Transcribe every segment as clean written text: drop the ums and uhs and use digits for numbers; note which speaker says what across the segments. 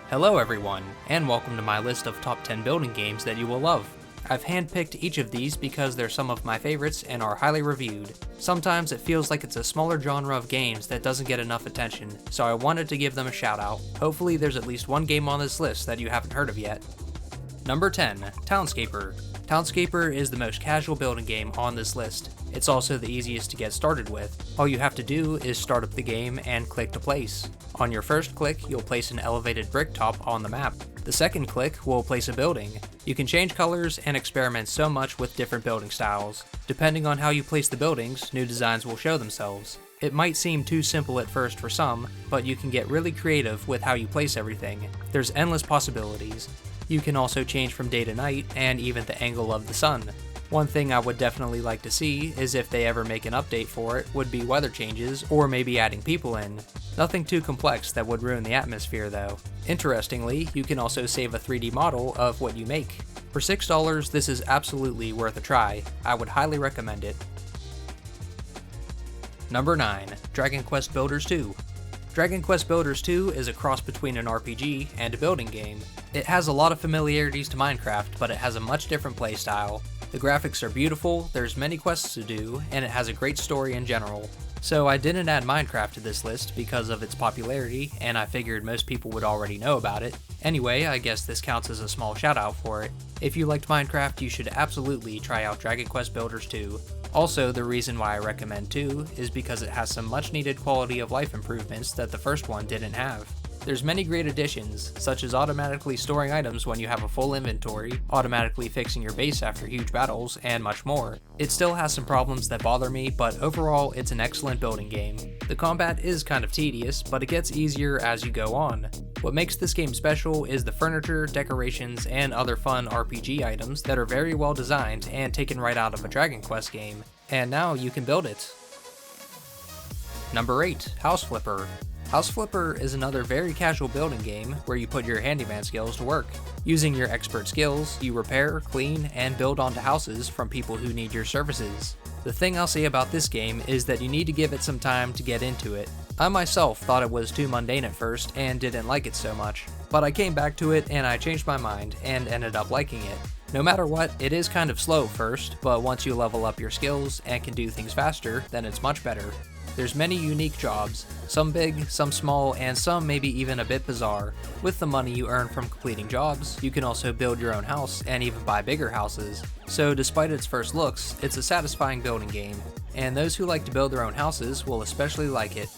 Speaker 1: Hello everyone, and welcome to my list of top 10 building games that you will love. I've handpicked each of these because they're some of my favorites and are highly reviewed. Sometimes it feels like it's a smaller genre of games that doesn't get enough attention, so I wanted to give them a shout out. Hopefully there's at least one game on this list that you haven't heard of yet. Number 10, Townscaper. Townscaper is the most casual building game on this list. It's also the easiest to get started with. All you have to do is start up the game and click to place. On your first click, you'll place an elevated brick top on the map. The second click will place a building. You can change colors and experiment so much with different building styles. Depending on how you place the buildings, new designs will show themselves. It might seem too simple at first for some, but you can get really creative with how you place everything. There's endless possibilities. You can also change from day to night and even the angle of the sun. One thing I would definitely like to see is if they ever make an update for it would be weather changes or maybe adding people in. Nothing too complex that would ruin the atmosphere though. Interestingly, you can also save a 3D model of what you make. For $6, this is absolutely worth a try. I would highly recommend it. Number 9, Dragon Quest Builders 2. Dragon Quest Builders 2 is a cross between an RPG and a building game. It has a lot of familiarities to Minecraft, but it has a much different playstyle. The graphics are beautiful, there's many quests to do, and it has a great story in general. So I didn't add Minecraft to this list because of its popularity, and I figured most people would already know about it. Anyway, I guess this counts as a small shout out for it. If you liked Minecraft, you should absolutely try out Dragon Quest Builders 2. Also, the reason why I recommend 2 is because it has some much needed quality of life improvements that the first one didn't have. There's many great additions, such as automatically storing items when you have a full inventory, automatically fixing your base after huge battles, and much more. It still has some problems that bother me, but overall it's an excellent building game. The combat is kind of tedious, but it gets easier as you go on. What makes this game special is the furniture, decorations, and other fun RPG items that are very well designed and taken right out of a Dragon Quest game. And now you can build it. Number 8, House Flipper. House Flipper is another very casual building game where you put your handyman skills to work. Using your expert skills, you repair, clean, and build onto houses from people who need your services. The thing I'll say about this game is that you need to give it some time to get into it. I myself thought it was too mundane at first and didn't like it so much, but I came back to it and I changed my mind and ended up liking it. No matter what, it is kind of slow first, but once you level up your skills and can do things faster, then it's much better. There's many unique jobs, some big, some small, and some maybe even a bit bizarre. With the money you earn from completing jobs, you can also build your own house and even buy bigger houses. So despite its first looks, it's a satisfying building game, and those who like to build their own houses will especially like it.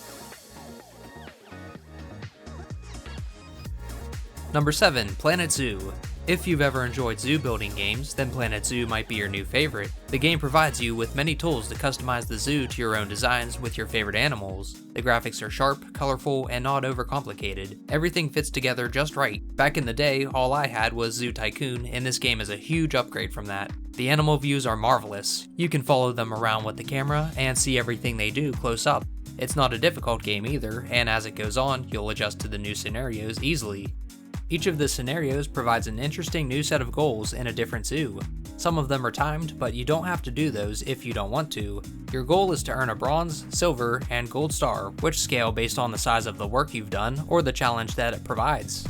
Speaker 1: Number 7, Planet Zoo. If you've ever enjoyed zoo building games, then Planet Zoo might be your new favorite. The game provides you with many tools to customize the zoo to your own designs with your favorite animals. The graphics are sharp, colorful, and not overcomplicated. Everything fits together just right. Back in the day, all I had was Zoo Tycoon, and this game is a huge upgrade from that. The animal views are marvelous. You can follow them around with the camera and see everything they do close up. It's not a difficult game either, and as it goes on, you'll adjust to the new scenarios easily. Each of the scenarios provides an interesting new set of goals in a different zoo. Some of them are timed, but you don't have to do those if you don't want to. Your goal is to earn a bronze, silver, and gold star, which scale based on the size of the work you've done or the challenge that it provides.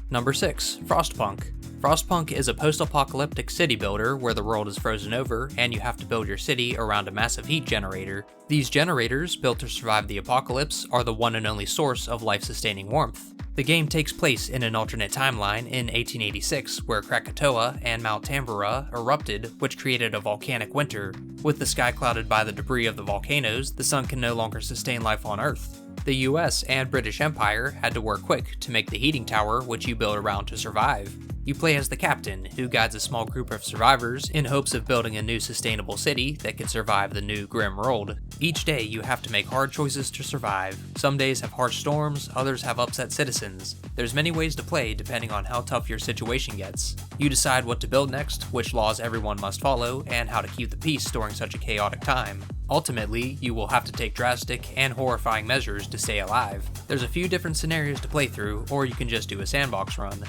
Speaker 1: Number 6, Frostpunk. Frostpunk is a post-apocalyptic city builder where the world is frozen over and you have to build your city around a massive heat generator. These generators, built to survive the apocalypse, are the one and only source of life-sustaining warmth. The game takes place in an alternate timeline in 1886 where Krakatoa and Mount Tambora erupted, which created a volcanic winter. With the sky clouded by the debris of the volcanoes, the sun can no longer sustain life on Earth. The US and British Empire had to work quick to make the heating tower which you build around to survive. You play as the captain, who guides a small group of survivors in hopes of building a new sustainable city that can survive the new grim world. Each day you have to make hard choices to survive. Some days have harsh storms, others have upset citizens. There's many ways to play depending on how tough your situation gets. You decide what to build next, which laws everyone must follow, and how to keep the peace during such a chaotic time. Ultimately, you will have to take drastic and horrifying measures to stay alive. There's a few different scenarios to play through, or you can just do a sandbox run.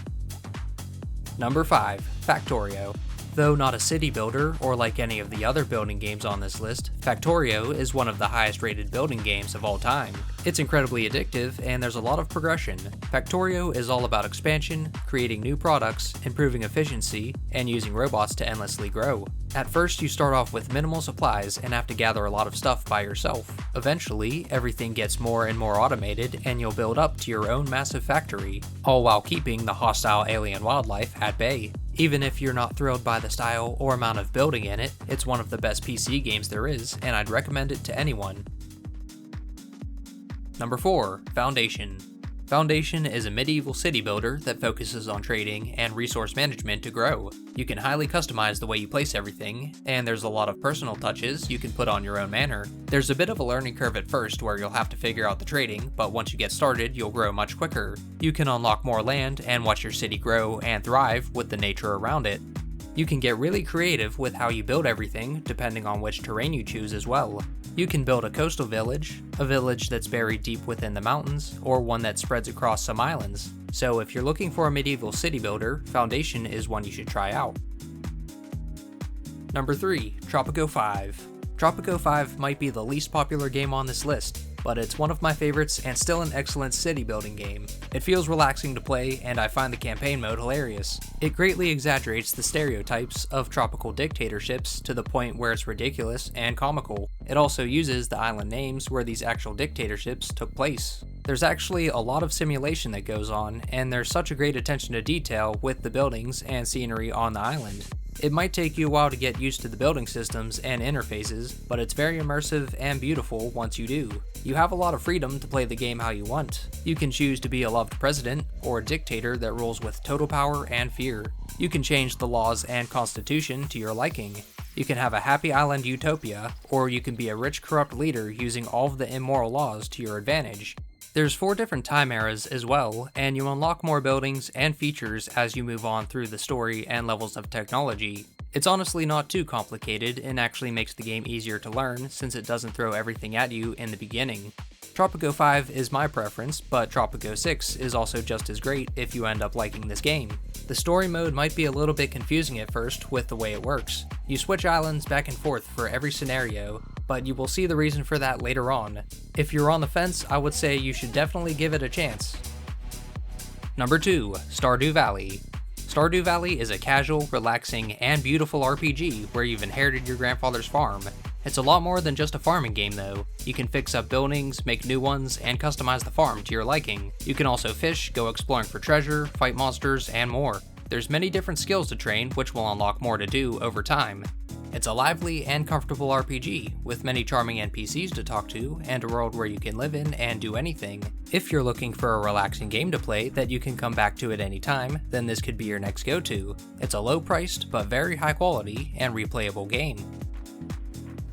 Speaker 1: Number 5, Factorio. Though not a city builder, or like any of the other building games on this list, Factorio is one of the highest rated building games of all time. It's incredibly addictive, and there's a lot of progression. Factorio is all about expansion, creating new products, improving efficiency, and using robots to endlessly grow. At first, you start off with minimal supplies and have to gather a lot of stuff by yourself. Eventually, everything gets more and more automated, and you'll build up to your own massive factory, all while keeping the hostile alien wildlife at bay. Even if you're not thrilled by the style or amount of building in it, it's one of the best PC games there is, and I'd recommend it to anyone. Number 4. Foundation. Foundation is a medieval city builder that focuses on trading and resource management to grow. You can highly customize the way you place everything, and there's a lot of personal touches you can put on your own manner. There's a bit of a learning curve at first where you'll have to figure out the trading, but once you get started, you'll grow much quicker. You can unlock more land and watch your city grow and thrive with the nature around it. You can get really creative with how you build everything, depending on which terrain you choose as well. You can build a coastal village, a village that's buried deep within the mountains, or one that spreads across some islands. So if you're looking for a medieval city builder, Foundation is one you should try out. Number 3. Tropico 5. Tropico 5 might be the least popular game on this list, but it's one of my favorites and still an excellent city building game. It feels relaxing to play, and I find the campaign mode hilarious. It greatly exaggerates the stereotypes of tropical dictatorships to the point where it's ridiculous and comical. It also uses the island names where these actual dictatorships took place. There's actually a lot of simulation that goes on, and there's such a great attention to detail with the buildings and scenery on the island. It might take you a while to get used to the building systems and interfaces, but it's very immersive and beautiful once you do. You have a lot of freedom to play the game how you want. You can choose to be a loved president, or a dictator that rules with total power and fear. You can change the laws and constitution to your liking. You can have a happy island utopia, or you can be a rich corrupt leader using all of the immoral laws to your advantage. There's 4 different time eras as well, and you unlock more buildings and features as you move on through the story and levels of technology. It's honestly not too complicated and actually makes the game easier to learn since it doesn't throw everything at you in the beginning. Tropico 5 is my preference, but Tropico 6 is also just as great if you end up liking this game. The story mode might be a little bit confusing at first with the way it works. You switch islands back and forth for every scenario, but you will see the reason for that later on. If you're on the fence, I would say you should definitely give it a chance. Number 2. Stardew Valley. Stardew Valley is a casual, relaxing, and beautiful RPG where you've inherited your grandfather's farm. It's a lot more than just a farming game though. You can fix up buildings, make new ones, and customize the farm to your liking. You can also fish, go exploring for treasure, fight monsters, and more. There's many different skills to train, which will unlock more to do over time. It's a lively and comfortable RPG, with many charming NPCs to talk to, and a world where you can live in and do anything. If you're looking for a relaxing game to play that you can come back to at any time, then this could be your next go-to. It's a low-priced, but very high-quality and replayable game.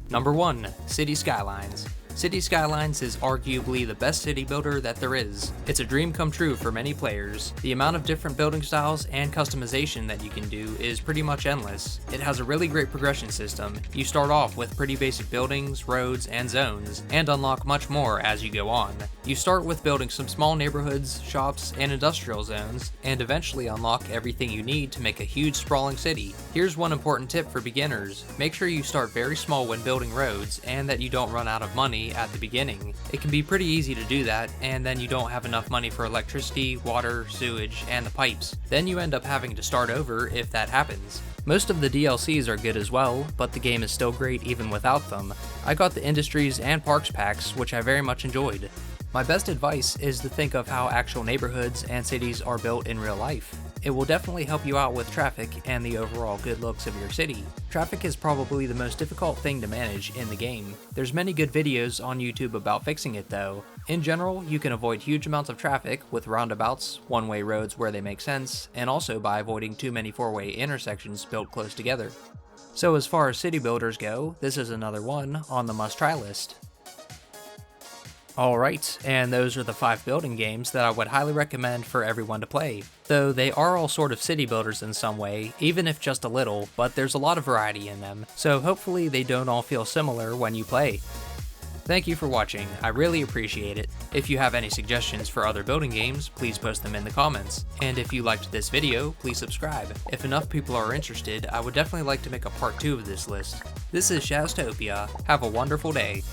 Speaker 1: Number 1. City Skylines. City Skylines is arguably the best city builder that there is. It's a dream come true for many players. The amount of different building styles and customization that you can do is pretty much endless. It has a really great progression system. You start off with pretty basic buildings, roads, and zones, and unlock much more as you go on. You start with building some small neighborhoods, shops, and industrial zones, and eventually unlock everything you need to make a huge sprawling city. Here's one important tip for beginners. Make sure you start very small when building roads, and that you don't run out of money at the beginning. It can be pretty easy to do that, and then you don't have enough money for electricity, water, sewage, and the pipes. Then you end up having to start over if that happens. Most of the DLCs are good as well, but the game is still great even without them. I got the Industries and Parks packs, which I very much enjoyed. My best advice is to think of how actual neighborhoods and cities are built in real life. It will definitely help you out with traffic and the overall good looks of your city. Traffic is probably the most difficult thing to manage in the game. There's many good videos on YouTube about fixing it though. In general, you can avoid huge amounts of traffic with roundabouts, one-way roads where they make sense, and also by avoiding too many four-way intersections built close together. So as far as city builders go, this is another one on the must-try list. Alright, and those are the 5 building games that I would highly recommend for everyone to play. Though they are all sort of city builders in some way, even if just a little, but there's a lot of variety in them, so hopefully they don't all feel similar when you play. Thank you for watching, I really appreciate it. If you have any suggestions for other building games, please post them in the comments. And if you liked this video, please subscribe. If enough people are interested, I would definitely like to make a part 2 of this list. This is Shaztopia. Have a wonderful day.